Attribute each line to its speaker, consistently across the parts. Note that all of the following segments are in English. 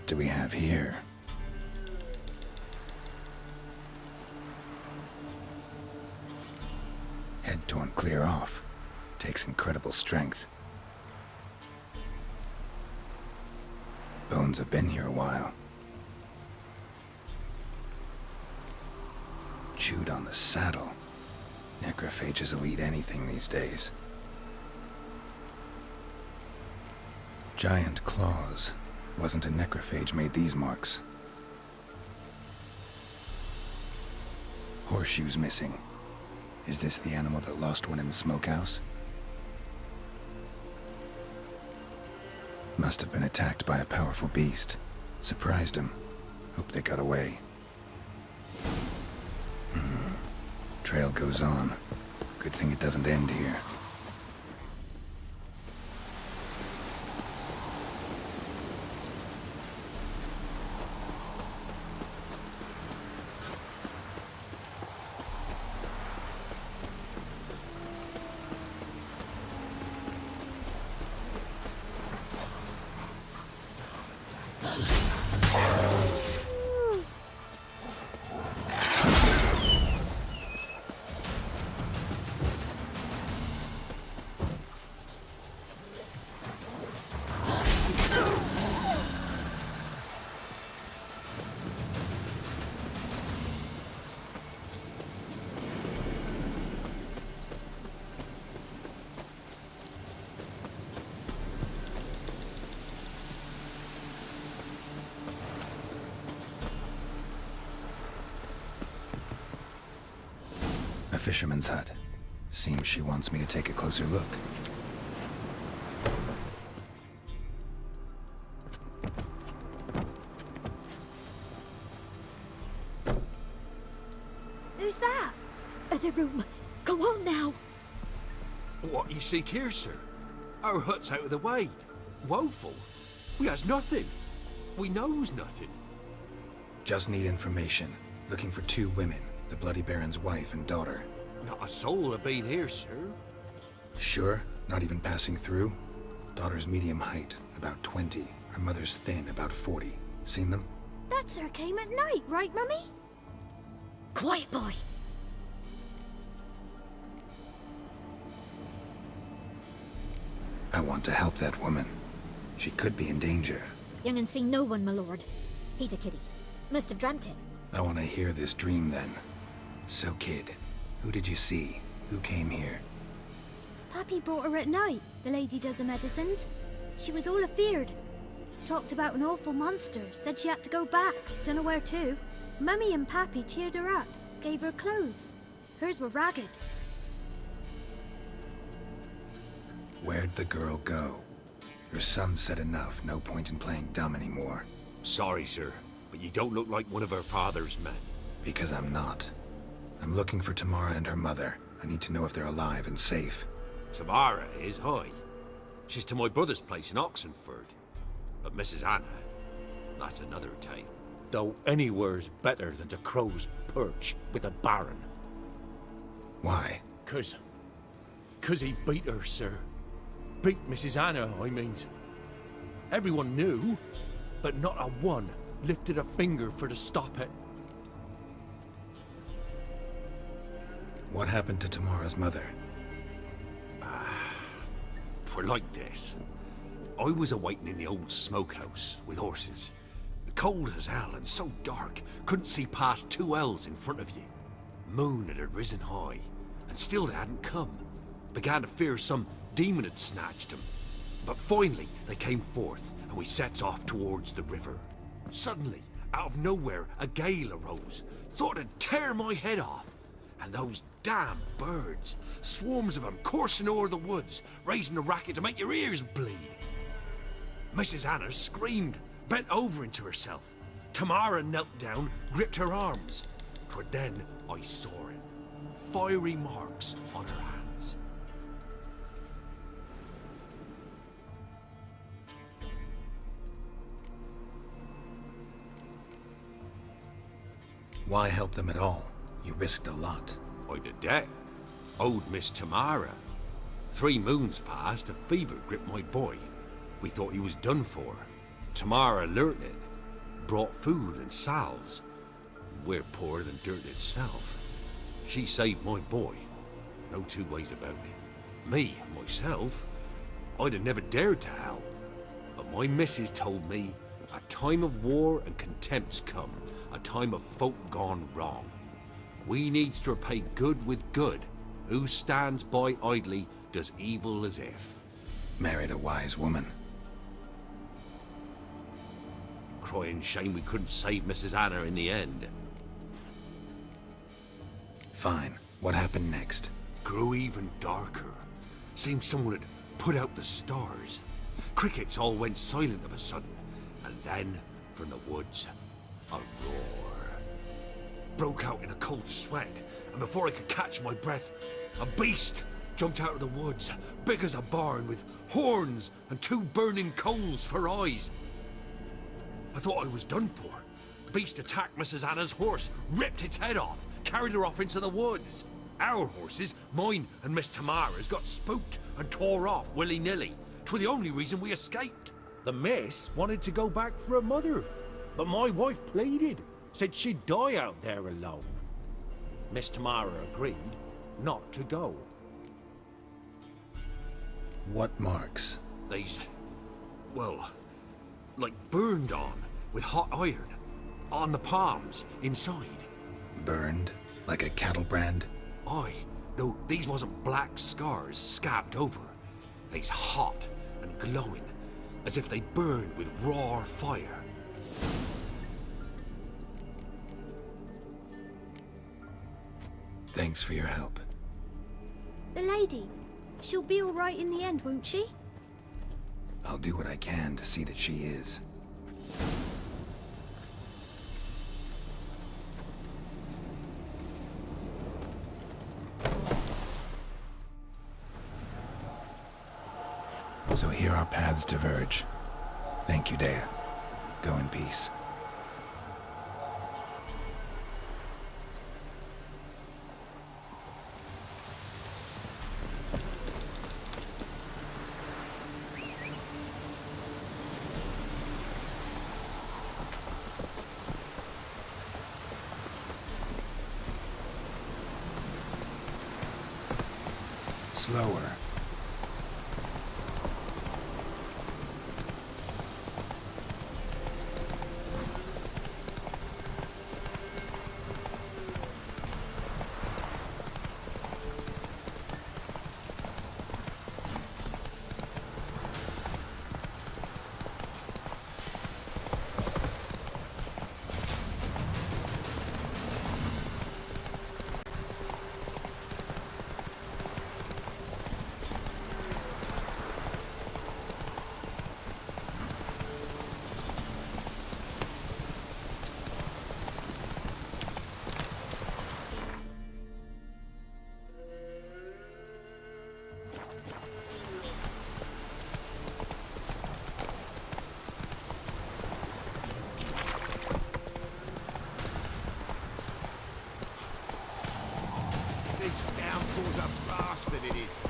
Speaker 1: What do we have here? Head torn clear off. Takes incredible strength. Bones have been here a while. Chewed on the saddle. Necrophages will eat anything these days. Giant claws. Wasn't a necrophage made these marks. Horseshoes missing. Is this the animal that lost one in the smokehouse? Must have been attacked by a powerful beast. Surprised him. Hope they got away. Trail goes on. Good thing it doesn't end here. A fisherman's hut. Seems she wants me to take a closer look.
Speaker 2: Who's that? Other room. Go on now.
Speaker 3: What you seek here, sir? Our hut's out of the way. Woeful. We has nothing. We knows nothing.
Speaker 1: Just need information. Looking for 2 women. The Bloody Baron's wife and daughter.
Speaker 3: Not a soul have been here, sir.
Speaker 1: Sure? Not even passing through? Daughter's medium height, about 20. Her mother's thin, about 40. Seen them?
Speaker 2: That sir came at night, right, Mummy? Quiet, boy.
Speaker 1: I want to help that woman. She could be in danger.
Speaker 2: Young and seen no one, my lord. He's a kiddie. Must have dreamt it.
Speaker 1: I want to hear this dream then. So, kid, who did you see? Who came here?
Speaker 2: Pappy brought her at night. The lady does the medicines. She was all afeared. Talked about an awful monster. Said she had to go back. Dunno where to. Mummy and Pappy cheered her up. Gave her clothes. Hers were ragged.
Speaker 1: Where'd the girl go? Your son said enough. No point in playing dumb anymore.
Speaker 3: Sorry, sir, but you don't look like one of her father's men.
Speaker 1: Because I'm not. I'm looking for Tamara and her mother. I need to know if they're alive and safe.
Speaker 3: Tamara is, hi. She's to my brother's place in Oxenford. But Mrs. Anna, that's another tale. Though anywhere's better than to Crow's Perch with a baron.
Speaker 1: Why?
Speaker 3: 'Cause he beat her, sir. Beat Mrs. Anna, I means. Everyone knew, but not a one lifted a finger for to stop it.
Speaker 1: What happened to Tamara's mother?
Speaker 3: Twere like this. I was awaiting in the old smokehouse with horses. Cold as hell and so dark, couldn't see past 2 ells in front of you. Moon had risen high, and still they hadn't come. Began to fear some demon had snatched them. But finally they came forth, and we sets off towards the river. Suddenly, out of nowhere, a gale arose. Thought it'd tear my head off. And those damn birds, swarms of them coursing o'er the woods, raising a racket to make your ears bleed. Mrs. Anna screamed, bent over into herself. Tamara knelt down, gripped her arms. 'Twere then I saw it. Fiery marks on her hands.
Speaker 1: Why help them at all? You risked a lot.
Speaker 3: I'd a debt. Owed Miss Tamara. 3 moons passed, a fever gripped my boy. We thought he was done for. Tamara learnt it, brought food and salves. We're poorer than dirt itself. She saved my boy. No two ways about it. Me, myself, I'd have never dared to help. But my missus told me a time of war and contempt's come, a time of folk gone wrong. We needs to repay good with good. Who stands by idly does evil as if.
Speaker 1: Married a wise woman.
Speaker 3: Crying shame we couldn't save Mrs. Anna in the end.
Speaker 1: Fine. What happened next?
Speaker 3: Grew even darker. Seemed someone had put out the stars. Crickets all went silent of a sudden, and then, from the woods, a roar. Broke out in a cold sweat, and before I could catch my breath, a beast jumped out of the woods, big as a barn, with horns and two burning coals for eyes. I thought I was done for. The beast attacked Mrs. Anna's horse, ripped its head off, carried her off into the woods. Our horses, mine and Miss Tamara's, got spooked and tore off willy-nilly. 'Twas the only reason we escaped. The miss wanted to go back for her mother, but my wife pleaded, said she'd die out there alone. Miss Tamara agreed not to go.
Speaker 1: What marks?
Speaker 3: These, well, like burned on with hot iron, on the palms, inside.
Speaker 1: Burned? Like a cattle brand?
Speaker 3: Aye, though these wasn't black scars scabbed over. They's hot and glowing, as if they burned with raw fire.
Speaker 1: Thanks for your help.
Speaker 2: The lady, she'll be all right in the end, won't she?
Speaker 1: I'll do what I can to see that she is. So here our paths diverge. Thank you, Dea. Go in peace. Slower.
Speaker 4: This downpour's a bastard, it is.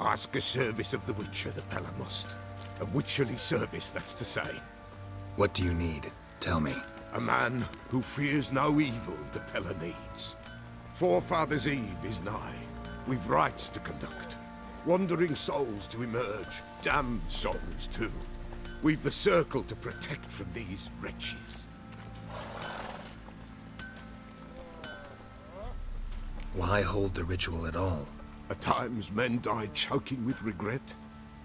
Speaker 4: Ask a service of the Witcher, the Pella must. A witcherly service, that's to say.
Speaker 1: What do you need? Tell me.
Speaker 4: A man who fears no evil the Pella needs. Forefathers' Eve is nigh. We've rites to conduct. Wandering souls to emerge. Damned souls, too. We've the circle to protect from these wretches.
Speaker 1: Why hold the ritual at all?
Speaker 4: At times men die choking with regret.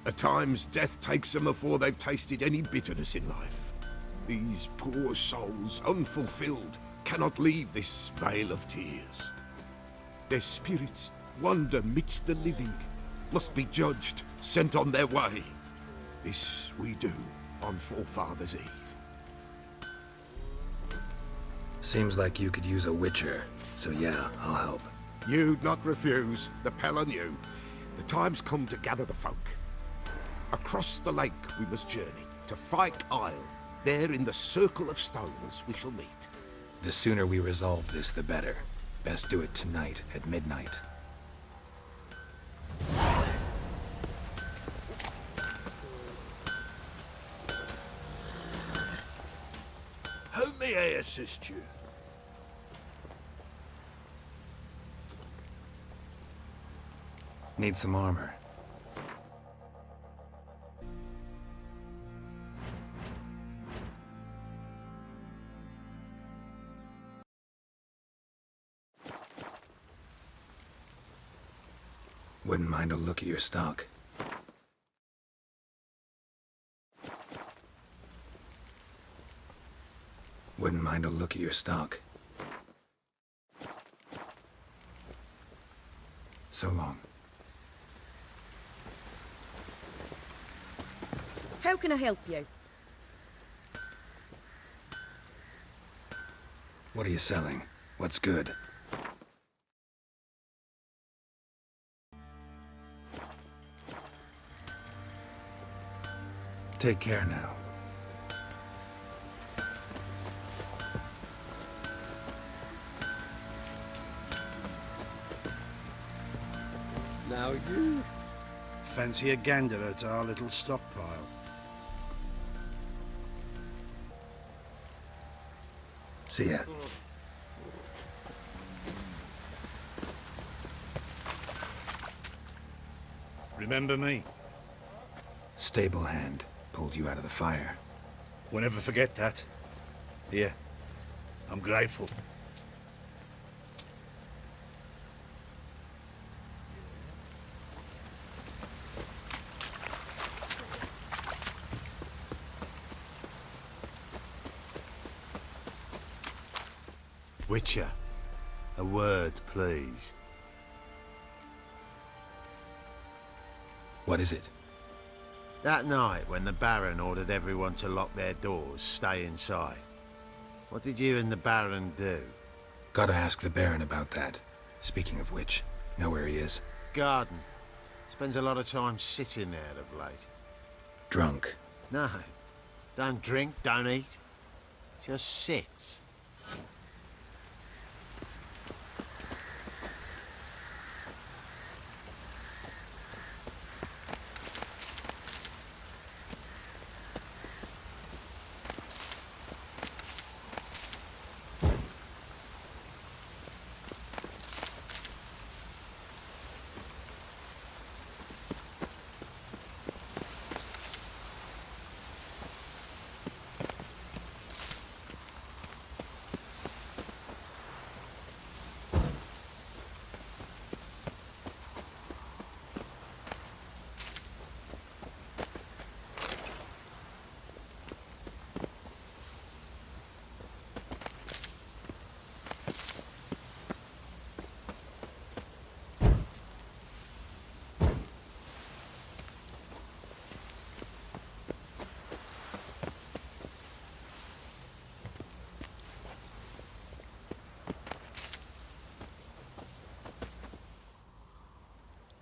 Speaker 4: At times death takes them before they've tasted any bitterness in life. These poor souls, unfulfilled, cannot leave this vale of tears. Their spirits wander midst the living, must be judged, sent on their way. This we do on Forefathers' Eve.
Speaker 1: Seems like you could use a witcher, so yeah, I'll help.
Speaker 4: You'd not refuse, the Pella knew. The time's come to gather the folk. Across the lake we must journey, to Fyke Isle. There in the circle of stones we shall meet.
Speaker 1: The sooner we resolve this, the better. Best do it tonight at midnight.
Speaker 3: How may I assist you?
Speaker 1: Need some armor. Wouldn't mind a look at your stock. Wouldn't mind a look at your stock. So long.
Speaker 5: How can I help you?
Speaker 1: What are you selling? What's good? Take care now.
Speaker 6: Now you fancy a gander at our little stockpile?
Speaker 1: See ya.
Speaker 6: Remember me?
Speaker 1: Stable hand pulled you out of the fire.
Speaker 6: We'll never forget that. Here, I'm grateful.
Speaker 7: Witcher, a word, please.
Speaker 1: What is it?
Speaker 7: That night when the Baron ordered everyone to lock their doors, stay inside. What did you and the Baron do?
Speaker 1: Gotta ask the Baron about that. Speaking of which, know where he is?
Speaker 7: Garden. Spends a lot of time sitting there of late.
Speaker 1: Drunk.
Speaker 7: No. Don't drink, don't eat. Just sits.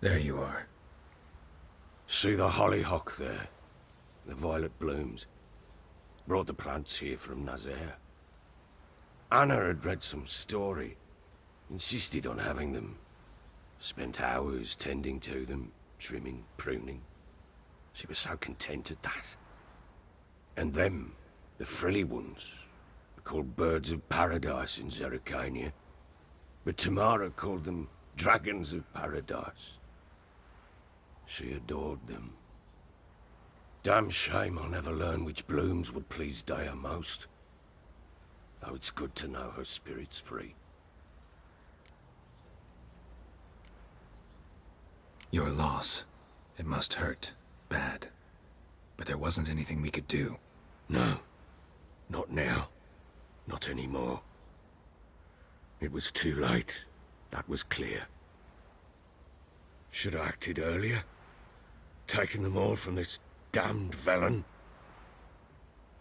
Speaker 1: There you are.
Speaker 3: See the hollyhock there? The violet blooms. Brought the plants here from Nazaire. Anna had read some story. Insisted on having them. Spent hours tending to them, trimming, pruning. She was so content at that. And them, the frilly ones, called birds of paradise in Zerrikania. But Tamara called them dragons of paradise. She adored them. Damn shame I'll never learn which blooms would please Dea most. Though it's good to know her spirit's free.
Speaker 1: Your loss. It must hurt. Bad. But there wasn't anything we could do.
Speaker 3: No. Not now. Not anymore. It was too late. That was clear. Should have acted earlier. Taken them all from this
Speaker 4: damned villain.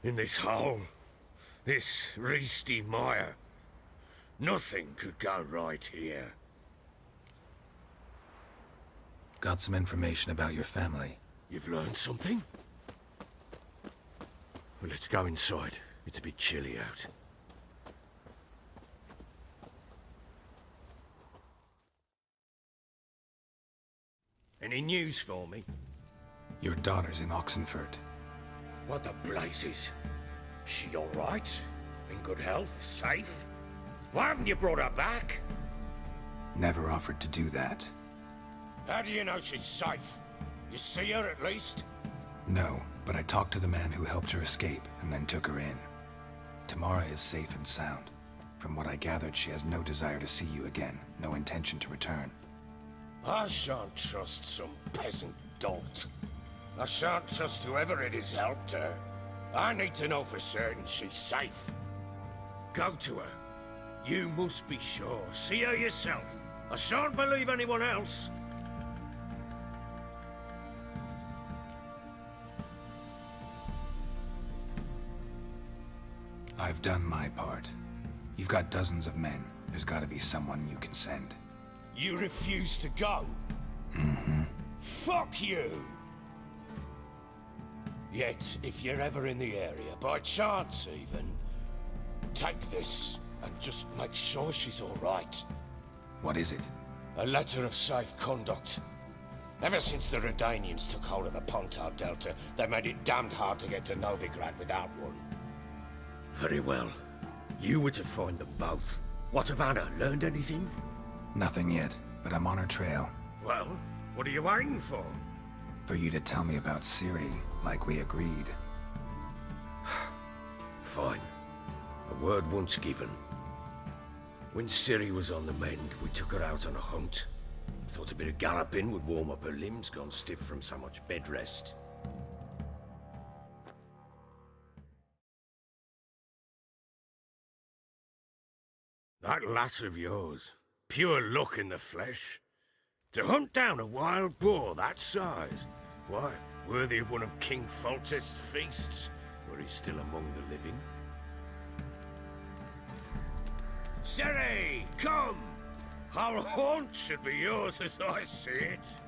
Speaker 4: In this hole, this reesty mire, nothing could go right here.
Speaker 1: Got some information about your family.
Speaker 4: You've learned something? Well, let's go inside. It's a bit chilly out. Any news for me?
Speaker 1: Your daughter's in Oxenford.
Speaker 4: What the blazes? She all right? In good health? Safe? Why haven't you brought her back?
Speaker 1: Never offered to do that.
Speaker 4: How do you know she's safe? You see her at least?
Speaker 1: No, but I talked to the man who helped her escape and then took her in. Tamara is safe and sound. From what I gathered, she has no desire to see you again, no intention to return.
Speaker 4: I shan't trust some peasant dolt. I shan't trust whoever it is helped her. I need to know for certain she's safe. Go to her. You must be sure. See her yourself. I shan't believe anyone else.
Speaker 1: I've done my part. You've got dozens of men. There's gotta be someone you can send.
Speaker 4: You refuse to go?
Speaker 1: Mm-hmm.
Speaker 4: Fuck you! Yet, if you're ever in the area, by chance even, take this and just make sure she's all right.
Speaker 1: What is it?
Speaker 4: A letter of safe conduct. Ever since the Redanians took hold of the Pontar Delta, they made it damned hard to get to Novigrad without one. Very well. You were to find them both. What of Anna? Learned anything?
Speaker 1: Nothing yet, but I'm on her trail.
Speaker 4: Well, what are you waiting for?
Speaker 1: For you to tell me about Ciri, like we agreed.
Speaker 4: Fine. A word once given. When Ciri was on the mend, we took her out on a hunt. Thought a bit of galloping would warm up her limbs, gone stiff from so much bed rest. That lass of yours, pure luck in the flesh. To hunt down a wild boar that size, why, worthy of one of King Foltest's feasts, were he still among the living. Ciri, come! Our haunt should be yours as I see it.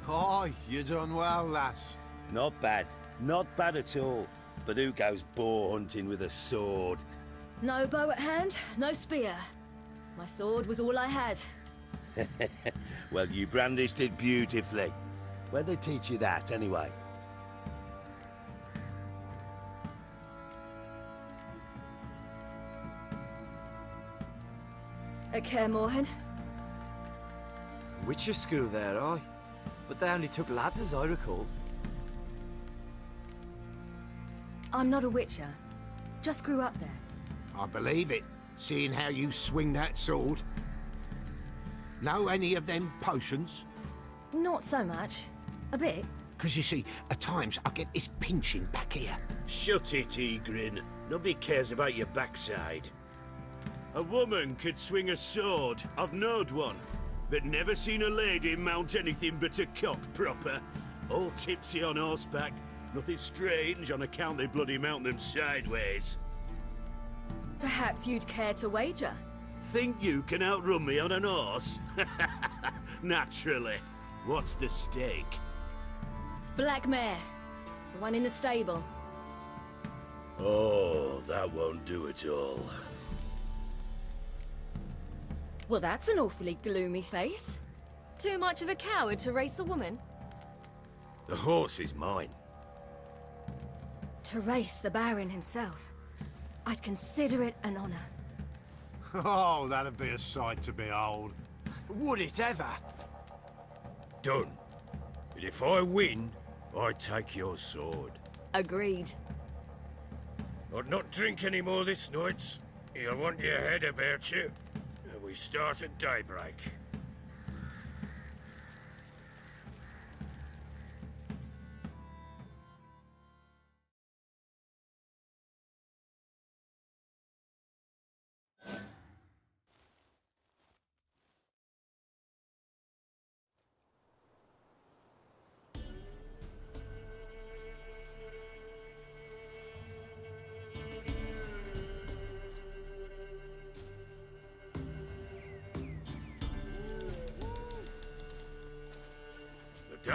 Speaker 7: Oh, you done well, lass.
Speaker 8: Not bad. Not bad at all. But who goes boar hunting with a sword?
Speaker 9: No bow at hand, no spear. My sword was all I had.
Speaker 8: Well, you brandished it beautifully. Where'd they teach you that, anyway?
Speaker 9: At Kaer Morhen.
Speaker 10: Witcher school there, aye. But they only took lads, as I recall.
Speaker 9: I'm not a witcher. Just grew up there.
Speaker 11: I believe it, seeing how you swing that sword. Know any of them potions?
Speaker 9: Not so much. A bit.
Speaker 11: Because you see, at times I get this pinching back here.
Speaker 8: Shut it, Egrin. Nobody cares about your backside. A woman could swing a sword. I've knowed one. But never seen a lady mount anything but a cock proper. All tipsy on horseback. Nothing strange on account they bloody mount them sideways.
Speaker 9: Perhaps you'd care to wager?
Speaker 8: Think you can outrun me on an horse? Naturally. What's the stake?
Speaker 9: Black mare. The one in the stable.
Speaker 8: Oh, that won't do it all.
Speaker 9: Well, that's an awfully gloomy face. Too much of a coward to race a woman?
Speaker 4: The horse is mine.
Speaker 9: To race the Baron himself. I'd consider it an honor.
Speaker 7: Oh, that'd be a sight to behold.
Speaker 10: Would it ever?
Speaker 4: Done. But if I win, I take your sword.
Speaker 9: Agreed.
Speaker 4: I'd not drink any more this night. You'll want your head about you. And we start at daybreak.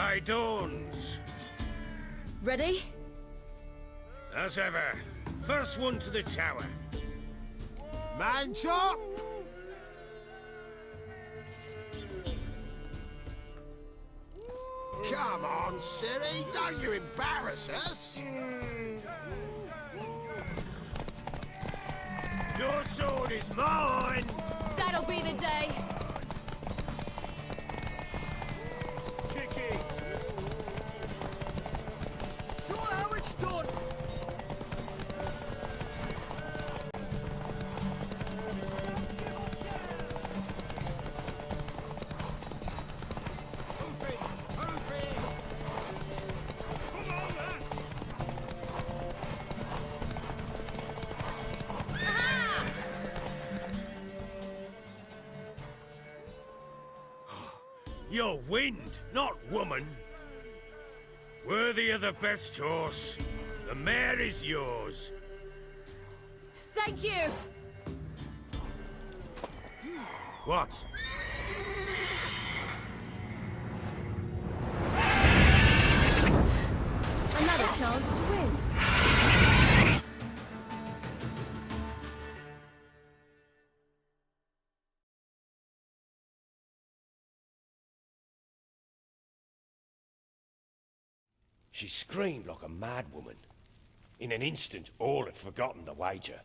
Speaker 4: Day dawns.
Speaker 9: Ready?
Speaker 4: As ever. First one to the tower.
Speaker 11: Man chop! Come on, silly, don't you embarrass us!
Speaker 8: Your sword is mine!
Speaker 9: That'll be the day.
Speaker 8: Kick it!
Speaker 11: Show how it's done!
Speaker 8: You're wind, not woman. Worthy of the best horse. The mare is yours.
Speaker 9: Thank you.
Speaker 8: What?
Speaker 9: Another chance to win.
Speaker 8: She screamed like a mad woman. In an instant, all had forgotten the wager.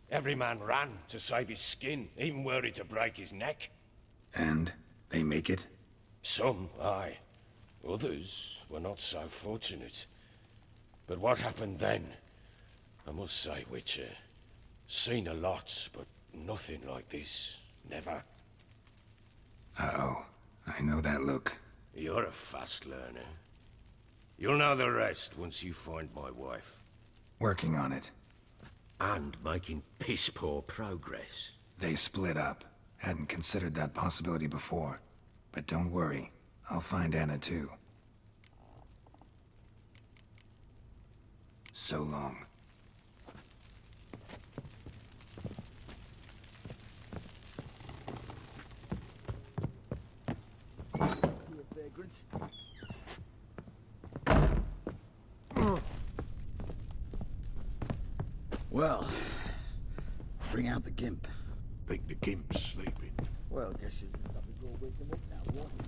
Speaker 8: Every man ran to save his skin, even worried to break his neck.
Speaker 1: And they make it?
Speaker 8: Some, aye. Others were not so fortunate. But what happened then? I must say, Witcher, seen a lot, but nothing like this. Never.
Speaker 1: Uh-oh. I know that look.
Speaker 8: You're a fast learner. You'll know the rest once you find my wife.
Speaker 1: Working on it.
Speaker 8: And making piss-poor progress.
Speaker 1: They split up. Hadn't considered that possibility before. But don't worry. I'll find Anna too. So long.
Speaker 6: Well, bring out the gimp.
Speaker 4: Think the gimp's sleeping.
Speaker 6: Well, guess you'd probably go wake him up now, won't you?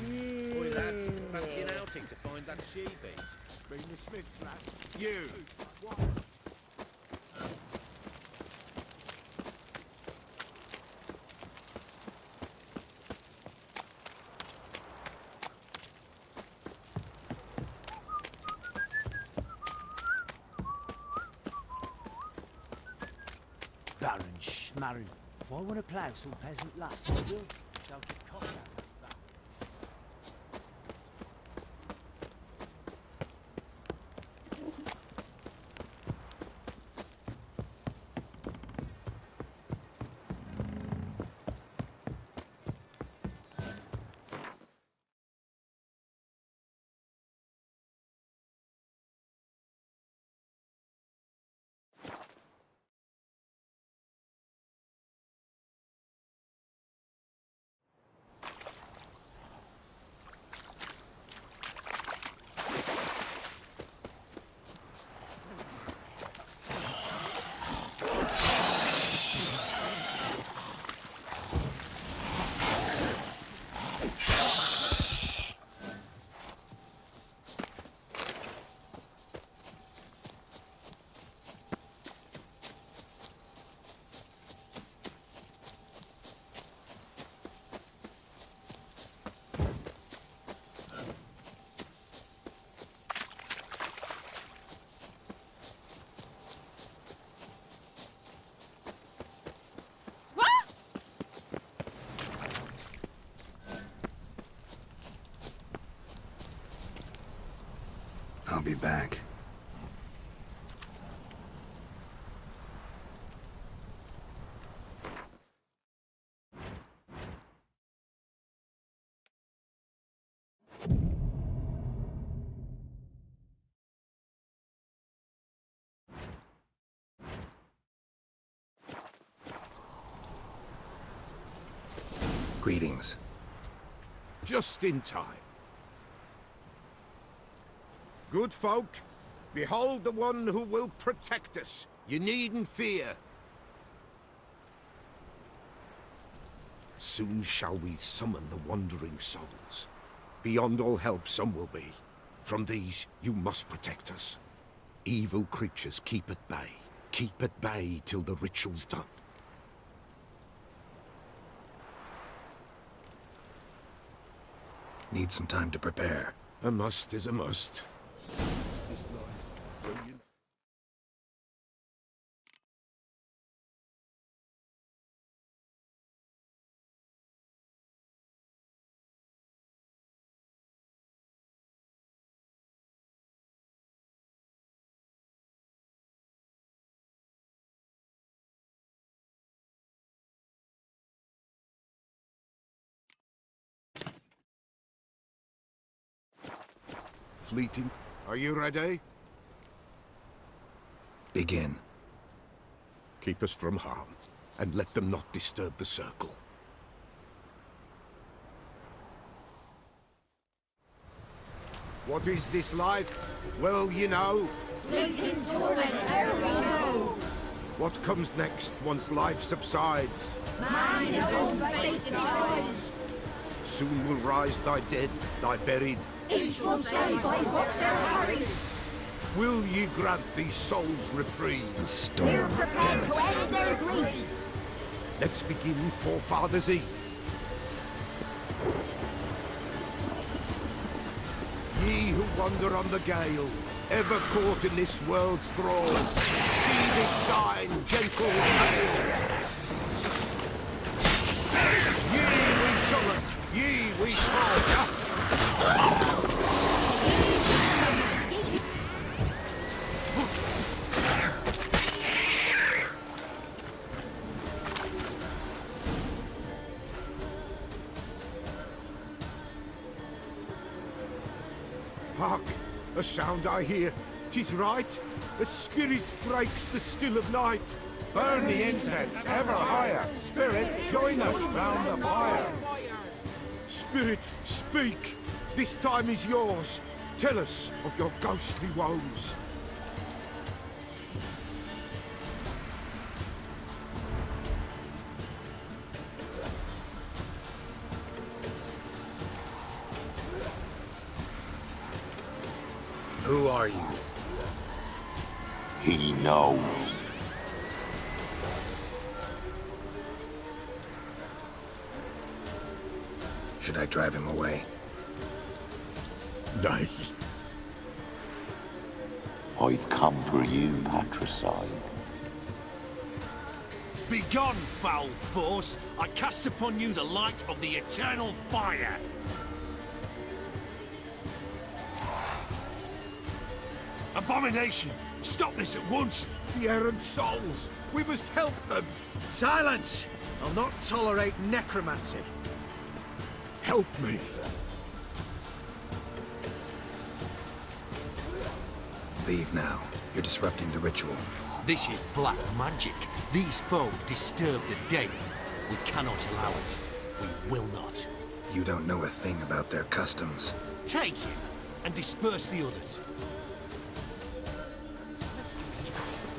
Speaker 3: Boy, lads, fancy an outing to find that she-beast?
Speaker 11: Bring the Smiths, lad. You!
Speaker 10: Baron Schmarren. If I want to plough some peasant lass, I will. Don't get cocked out.
Speaker 1: I'll be back. Greetings.
Speaker 4: Just in time. Good folk, behold the one who will protect us. You needn't fear. Soon shall we summon the wandering souls. Beyond all help some will be. From these you must protect us. Evil creatures keep at bay. Keep at bay till the ritual's done.
Speaker 1: Need some time to prepare.
Speaker 4: A must is a must. This life, will you... Fleeting. Are you ready?
Speaker 1: Begin.
Speaker 4: Keep us from harm, and let them not disturb the circle. What is this life? Well, you know.
Speaker 2: Fleeting torment, ere we know.
Speaker 4: What comes next once life subsides?
Speaker 2: Man is on fate decides.
Speaker 4: Soon will rise thy dead, thy buried.
Speaker 2: Each will say by what they're harried.
Speaker 4: Will ye grant these souls reprieve?
Speaker 1: The storm.
Speaker 2: We're prepared to end their grief.
Speaker 4: Let's begin Forefathers' Eve. Ye who wander on the gale, ever caught in this world's thrall, see this sign, gentle hail. Ye we summon, ye we call. Hark! A sound I hear. 'Tis right. A spirit breaks the still of night.
Speaker 12: Burn the incense ever higher. Spirit, join us round the fire.
Speaker 4: Spirit, speak. This time is yours. Tell us of your ghostly woes.
Speaker 1: Who are you?
Speaker 11: He knows.
Speaker 1: Should I drive him away?
Speaker 4: Nay.
Speaker 11: I've come for you, patricide.
Speaker 3: Begone, foul force! I cast upon you the light of the eternal fire! Abomination! Stop this at once!
Speaker 4: The errant souls! We must help them!
Speaker 6: Silence! I'll not tolerate necromancy.
Speaker 4: Help me!
Speaker 1: Leave now. You're disrupting the ritual.
Speaker 3: This is black magic. These folk disturb the dead. We cannot allow it. We will not.
Speaker 1: You don't know a thing about their customs.
Speaker 3: Take him and disperse the others.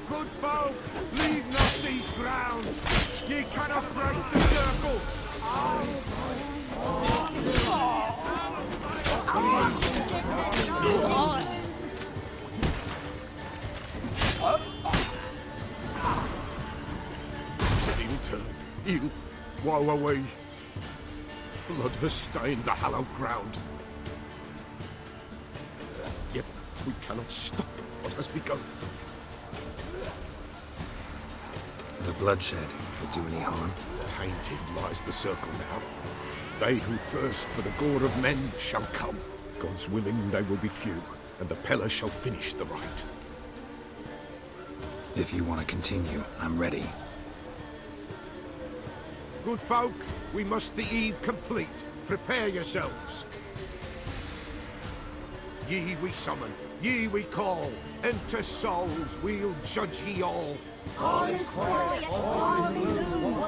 Speaker 4: Good folk, leave not these grounds. Ye cannot break the circle. Woe are we! Blood has stained the hallowed ground. Yet we cannot stop what has begun.
Speaker 1: The bloodshed would do any harm?
Speaker 4: Tainted lies the circle now. They who thirst for the gore of men shall come. God's willing they will be few, and the Peller shall finish the rite.
Speaker 1: If you want to continue, I'm ready.
Speaker 4: Good folk, we must the eve complete. Prepare yourselves. Ye we summon, ye we call. Enter souls, we'll judge ye all.
Speaker 2: All is quiet, all is gloom.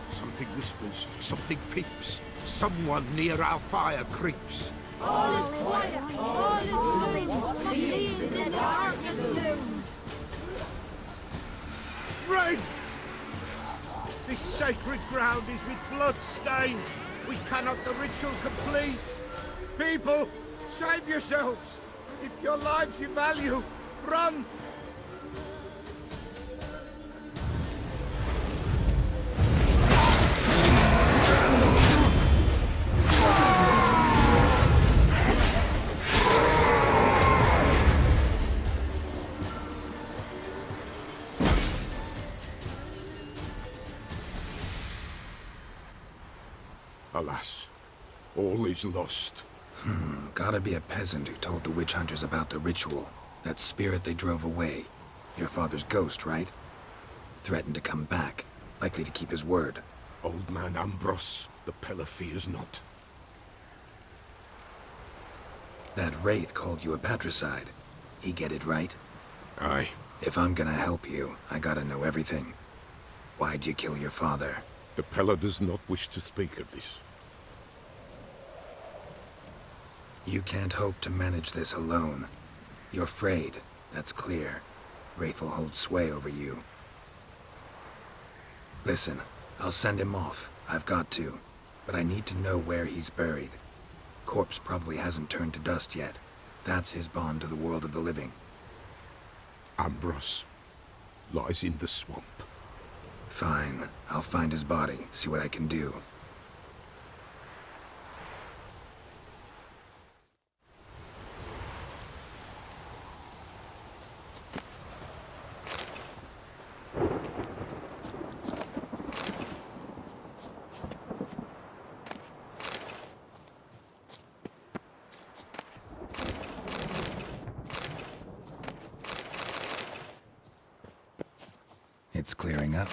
Speaker 4: Something whispers, something peeps. Someone near our fire creeps.
Speaker 2: All is quiet, all is gloom. In the darkness gloom.
Speaker 4: Wraiths! This sacred ground is with blood stained. We cannot the ritual complete. People, save yourselves. If your lives you value, run! Alas, all is lost.
Speaker 1: Gotta be a peasant who told the witch hunters about the ritual. That spirit they drove away. Your father's ghost, right? Threatened to come back. Likely to keep his word.
Speaker 4: Old man Ambros, the Peller fears not.
Speaker 1: That wraith called you a patricide. He get it right?
Speaker 4: Aye.
Speaker 1: If I'm gonna help you, I gotta know everything. Why'd you kill your father?
Speaker 4: The Peller does not wish to speak of this.
Speaker 1: You can't hope to manage this alone. You're afraid, that's clear. Wraith will hold sway over you. Listen, I'll send him off. I've got to. But I need to know where he's buried. Corpse probably hasn't turned to dust yet. That's his bond to the world of the living.
Speaker 4: Ambros lies in the swamp.
Speaker 1: Fine. I'll find his body, see what I can do. It's clearing up.